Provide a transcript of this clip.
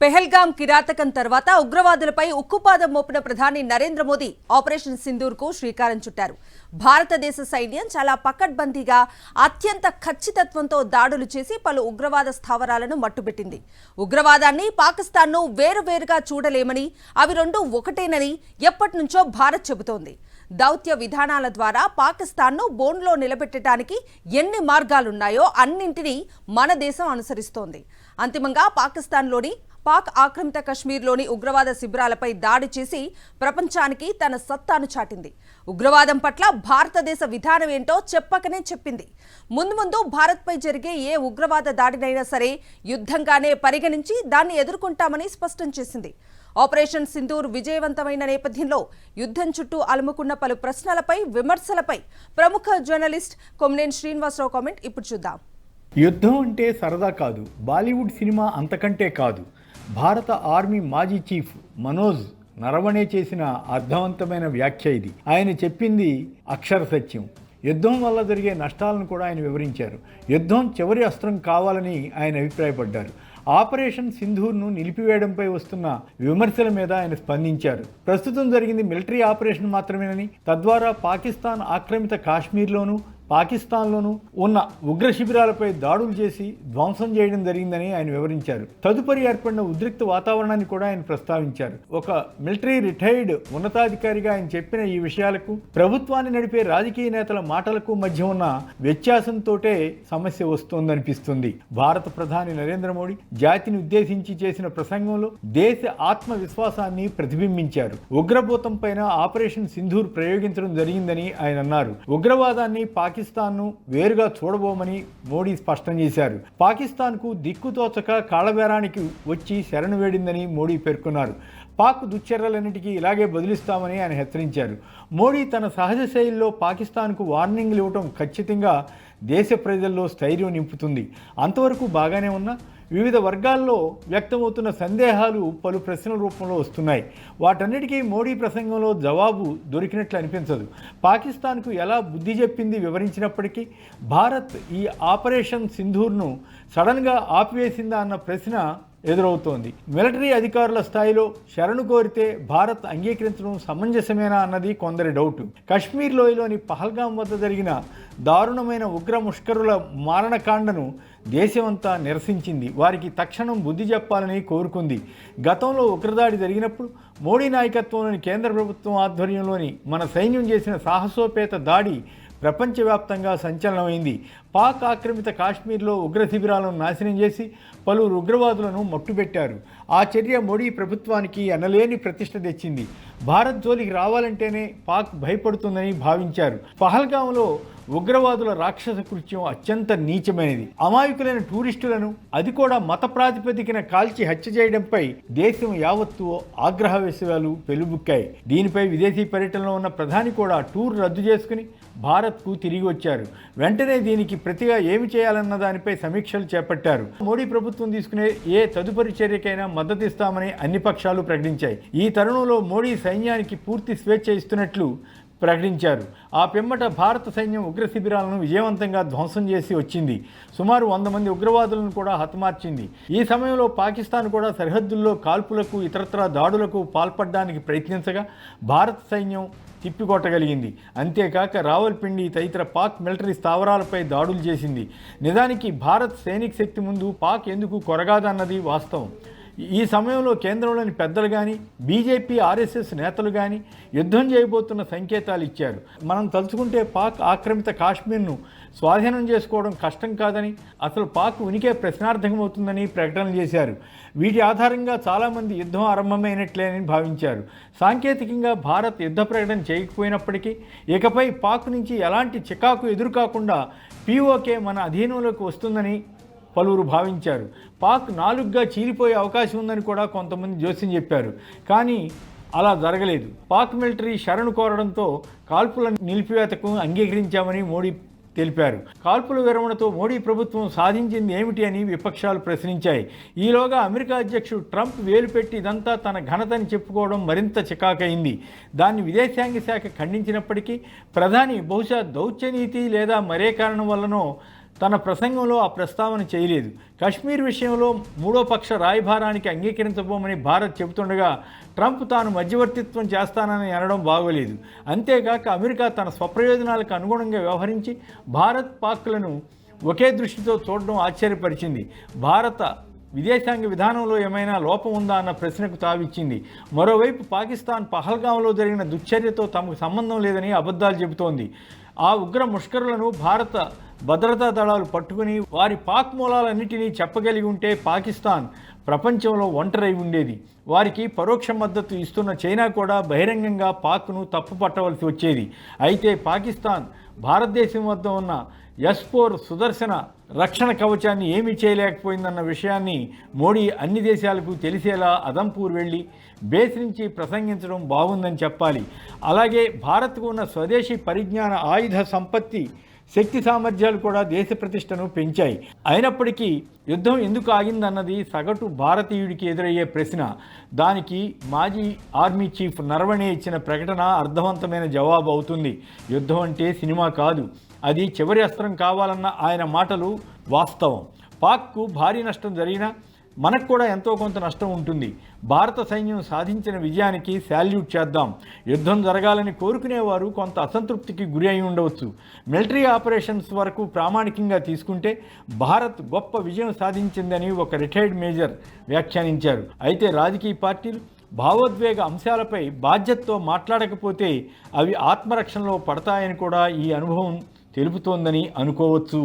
పెహల్గాం కిరాతకం తర్వాత ఉగ్రవాదులపై ఉక్కుపాదం మోపిన ప్రధాని నరేంద్ర మోదీ ఆపరేషన్ సింధూర్కు శ్రీకారం చుట్టారు. భారతదేశ సైన్యం చాలా పకడ్బందీగా అత్యంత ఖచ్చితత్వంతో దాడులు చేసి పలు ఉగ్రవాద స్థావరాలను మట్టుబెట్టింది. ఉగ్రవాదాన్ని, పాకిస్తాన్ను వేరువేరుగా చూడలేమని, అవి రెండు ఒకటేనని ఎప్పటినుంచో భారత్ చెబుతోంది. దౌత్య విధానాల ద్వారా పాకిస్తాన్ను బోన్లో నిలబెట్టడానికి ఎన్ని మార్గాలున్నాయో అన్నింటినీ మన దేశం అనుసరిస్తోంది. అంతిమంగా పాకిస్తాన్లోని పాక్ ఆక్రమిత కశ్మీర్లోని ఉగ్రవాద శిబిరాలపై దాడి చేసి ప్రపంచానికి తన సత్తాను చాటింది. ఉగ్రవాదం పట్ల భారతదేశ విధానం ఏంటో చెప్పకనే చెప్పింది. ముందు భారత్పై జరిగే ఏ ఉగ్రవాద దాడినైనా సరే యుద్ధంగానే పరిగణించి దాన్ని ఎదుర్కొంటామని స్పష్టం చేసింది. ఆపరేషన్ సింధూర్ విజయవంతమైన నేపథ్యంలో యుద్ధం చుట్టూ అలుముకున్న పలు ప్రశ్నలపై, విమర్శలపై ప్రముఖ జర్నలిస్ట్ కొమ్మినేని శ్రీనివాసరావు కామెంట్ ఇప్పుడు చూద్దాం. యుద్ధం అంటే సరదా కాదు, బాలీవుడ్ సినిమా అంతకంటే కాదు. భారత ఆర్మీ మాజీ చీఫ్ మనోజ్ నరవణే చేసిన అర్థవంతమైన వ్యాఖ్య ఇది. ఆయన చెప్పింది అక్షర సత్యం. యుద్ధం వల్ల జరిగే నష్టాలను కూడా ఆయన వివరించారు. యుద్ధం చివరి అస్త్రం కావాలని ఆయన అభిప్రాయపడ్డారు. ఆపరేషన్ సింధూర్ను నిలిపివేయడంపై వస్తున్న విమర్శల మీద ఆయన స్పందించారు. ప్రస్తుతం జరిగింది మిలిటరీ ఆపరేషన్ మాత్రమేనని, తద్వారా పాకిస్తాన్ ఆక్రమిత కాశ్మీర్లోనూ పాకిస్తాన్లోనూ ఉన్న ఉగ్ర శిబిరాలపై దాడులు చేసి ధ్వంసం చేయడం జరిగిందని ఆయన వివరించారు. తదుపరి ఏర్పడిన ఉద్రిక్త వాతావరణాన్ని కూడా ఆయన ప్రస్తావించారు. ఒక మిలిటరీ రిటైర్డ్ ఉన్నతాధికారిగా ఆయన చెప్పిన ఈ విషయాలకు ప్రభుత్వాన్ని నడిపే రాజకీయ నేతల మాటలకు మధ్య ఉన్న వ్యత్యాసంతోటే సమస్య వస్తోందనిపిస్తుంది. భారత ప్రధాని నరేంద్ర మోడీ జాతిని ఉద్దేశించి చేసిన ప్రసంగంలో దేశ ఆత్మవిశ్వాసాన్ని ప్రతిబింబించారు. ఉగ్రభూతం పైన ఆపరేషన్ సింధూర్ ప్రయోగించడం జరిగిందని ఆయన అన్నారు. ఉగ్రవాదాన్ని, పాకిస్తాన్ను వేరుగా చూడబోమని మోడీ స్పష్టం చేశారు. పాకిస్తాన్కు దిక్కుతోచక కాళ్లబేరానికి వచ్చి శరణు వేడిందని మోడీ పేర్కొన్నారు. పాక్ దుశ్చర్యలన్నిటికీ ఇలాగే బదిలిస్తామని ఆయన హెచ్చరించారు. మోడీ తన సహజ శైలిలో పాకిస్తాన్కు వార్నింగ్లు ఇవ్వడం ఖచ్చితంగా దేశ ప్రజల్లో స్థైర్యం నింపుతుంది. అంతవరకు బాగానే ఉన్నా వివిధ వర్గాల్లో వ్యక్తమవుతున్న సందేహాలు పలు ప్రశ్నల రూపంలో వస్తున్నాయి. వాటన్నిటికీ మోడీ ప్రసంగంలో జవాబు దొరికినట్లు అనిపించదు. పాకిస్తాన్కు ఎలా బుద్ధి చెప్పింది వివరించినప్పటికీ భారత్ ఈ ఆపరేషన్ సింధూర్ను సడన్గా ఆపివేసిందా అన్న ప్రశ్న ఎదురవుతోంది. మిలిటరీ అధికారుల స్థాయిలో శరణు కోరితే భారత్ అంగీకరించడం సమంజసమేనా అన్నది కొందరి డౌట్. కశ్మీర్ లోయలోని పహల్గాం వద్ద జరిగిన దారుణమైన ఉగ్ర ముష్కరుల మారణకాండను దేశమంతా నిరసించింది. వారికి తక్షణం బుద్ధి చెప్పాలని కోరుకుంది. గతంలో ఉగ్రదాడి జరిగినప్పుడు మోడీ నాయకత్వంలోని కేంద్ర ప్రభుత్వం ఆధ్వర్యంలోని మన సైన్యం చేసిన సాహసోపేత దాడి ప్రపంచవ్యాప్తంగా సంచలనమైంది. పాక్ ఆక్రమిత కాశ్మీర్లో ఉగ్ర శిబిరాలను నాశనం చేసి పలువురు ఉగ్రవాదులను మట్టుబెట్టారు. ఆ చర్య మోడీ ప్రభుత్వానికి ఎనలేని ప్రతిష్ట తెచ్చింది. భారత్ జోలికి రావాలంటేనే పాక్ భయపడుతుందని భావించారు. పహల్గాంలో ఉగ్రవాదుల రాక్షస కృత్యం అత్యంత నీచమైనది. అమాయకులైన టూరిస్టులను, అది కూడా మత ప్రాతిపదికన కాల్చి హత్య చేయడంపై దేశం యావత్తు ఆగ్రహవేశాలు పెలుబుక్కాయి. దీనిపై విదేశీ పర్యటనలో ఉన్న ప్రధాని కూడా టూర్ రద్దు చేసుకుని భారత్కు తిరిగి వచ్చారు. వెంటనే దీనికి ప్రతిగా ఏమి చేయాలన్న దానిపై సమీక్షలు చేపట్టారు. మోడీ ప్రభుత్వం తీసుకునే ఏ తదుపరి చర్యకైనా మద్దతిస్తామని అన్ని పక్షాలు ప్రకటించాయి. ఈ తరుణంలో మోడీ సైన్యానికి పూర్తి స్వేచ్ఛ ఇస్తున్నట్లు ప్రకటించారు. ఆ పిమ్మట భారత సైన్యం ఉగ్ర శిబిరాలను విజయవంతంగా ధ్వంసం చేసి వచ్చింది. సుమారు 100 మంది ఉగ్రవాదులను కూడా హతమార్చింది. ఈ సమయంలో పాకిస్తాన్ కూడా సరిహద్దుల్లో కాల్పులకు, ఇతరత్రా దాడులకు పాల్పడడానికి ప్రయత్నించగా భారత సైన్యం తిప్పికొట్టగలిగింది. అంతేకాక రావల్పిండి తదితర పాక్ మిలిటరీ స్థావరాలపై దాడులు చేసింది. నిజానికి భారత్ సైనిక శక్తి ముందు పాక్ ఎందుకు కొరగాదన్నది వాస్తవం. ఈ సమయంలో కేంద్రంలోని పెద్దలు కానీ, బీజేపీ, ఆర్ఎస్ఎస్ నేతలు కానీ యుద్ధం చేయబోతున్న సంకేతాలు ఇచ్చారు. మనం తలుచుకుంటే పాక్ ఆక్రమిత కాశ్మీర్ను స్వాధీనం చేసుకోవడం కష్టం కాదని, అసలు పాక్ ఉనికే ప్రశ్నార్థకమవుతుందని ప్రకటనలు చేశారు. వీటి ఆధారంగా చాలామంది యుద్ధం ఆరంభమైనట్లే అని భావించారు. సాంకేతికంగా భారత్ యుద్ధ ప్రకటన చేయకపోయినప్పటికీ ఇకపై పాక్ నుంచి ఎలాంటి చికాకు ఎదురుకాకుండా పీఓకే మన అధీనంలోకి వస్తుందని పలువురు భావించారు. పాక్ 4గా చీలిపోయే అవకాశం ఉందని కూడా కొంతమంది జోస్యం చెప్పారు. కానీ అలా జరగలేదు. పాక్ మిలిటరీ శరణు కోరడంతో కాల్పుల నిలిపివేతకు అంగీకరించామని మోడీ తెలిపారు. కాల్పుల విరమణతో మోడీ ప్రభుత్వం సాధించింది ఏమిటి అని విపక్షాలు ప్రశ్నించాయి. ఈలోగా అమెరికా అధ్యక్షుడు ట్రంప్ వేలు పెట్టి ఇదంతా తన ఘనతని చెప్పుకోవడం మరింత చికాకైంది. దాన్ని విదేశాంగ శాఖ ఖండించినప్పటికీ ప్రధాని బహుశా దౌత్యనీతి లేదా మరే కారణం వల్లనో తన ప్రసంగంలో ఆ ప్రస్తావన చేయలేదు. కశ్మీర్ విషయంలో మూడో పక్ష రాయబారానికి అంగీకరించబోమని భారత్ చెబుతుండగా ట్రంప్ తాను మధ్యవర్తిత్వం చేస్తానని అనడం బాగోలేదు. అంతేగాక అమెరికా తన స్వప్రయోజనాలకు అనుగుణంగా వ్యవహరించి భారత్ పాక్లను ఒకే దృష్టితో చూడడం ఆశ్చర్యపరిచింది. భారత విదేశాంగ విధానంలో ఏమైనా లోపం ఉందా అన్న ప్రశ్నకు తావిచ్చింది. మరోవైపు పాకిస్తాన్ పహల్గాంలో జరిగిన దుశ్చర్యతో తమకు సంబంధం లేదని అబద్ధాలు చెబుతోంది. ఆ ఉగ్ర ముష్కరులను భారత భద్రతా దళాలు పట్టుకుని వారి పాక్ మూలాలన్నిటినీ చెప్పగలిగి ఉంటే పాకిస్తాన్ ప్రపంచంలో ఒంటరై ఉండేది. వారికి పరోక్ష మద్దతు ఇస్తున్న చైనా కూడా బహిరంగంగా పాక్ను తప్పుపట్టవలసి వచ్చేది. అయితే పాకిస్తాన్ భారతదేశం వద్ద ఉన్న S-4 సుదర్శన రక్షణ కవచాన్ని ఏమీ చేయలేకపోయిందన్న విషయాన్ని మోడీ అన్ని దేశాలకు తెలిసేలా అదంపూర్ వెళ్ళి బేస్ నుంచి ప్రసంగించడం బాగుందని చెప్పాలి. అలాగే భారత్కు ఉన్న స్వదేశీ పరిజ్ఞాన ఆయుధ సంపత్తి శక్తి సామర్థ్యాలు కూడా దేశ ప్రతిష్టను పెంచాయి. అయినప్పటికీ యుద్ధం ఎందుకు ఆగిందన్నది సగటు భారతీయుడికి ఎదురయ్యే ప్రశ్న. దానికి మాజీ ఆర్మీ చీఫ్ నరవణే ఇచ్చిన ప్రకటన అర్థవంతమైన జవాబు అవుతుంది. యుద్ధం అంటే సినిమా కాదు, అది చివరి అస్త్రం కావాలన్న ఆయన మాటలు వాస్తవం. పాక్కు భారీ నష్టం జరిగినా మనకు కూడా ఎంతో కొంత నష్టం ఉంటుంది. భారత సైన్యం సాధించిన విజయానికి శాల్యూట్ చేద్దాం. యుద్ధం జరగాలని కోరుకునేవారు కొంత అసంతృప్తికి గురి అయి ఉండవచ్చు. మిలిటరీ ఆపరేషన్స్ వరకు ప్రామాణికంగా తీసుకుంటే భారత్ గొప్ప విజయం సాధించిందని ఒక రిటైర్డ్ మేజర్ వ్యాఖ్యానించారు. అయితే రాజకీయ పార్టీలు భావోద్వేగ అంశాలపై బాధ్యతతో మాట్లాడకపోతే అవి ఆత్మరక్షణలో పడతాయని కూడా ఈ అనుభవం తెలుపుతోందని అనుకోవచ్చు.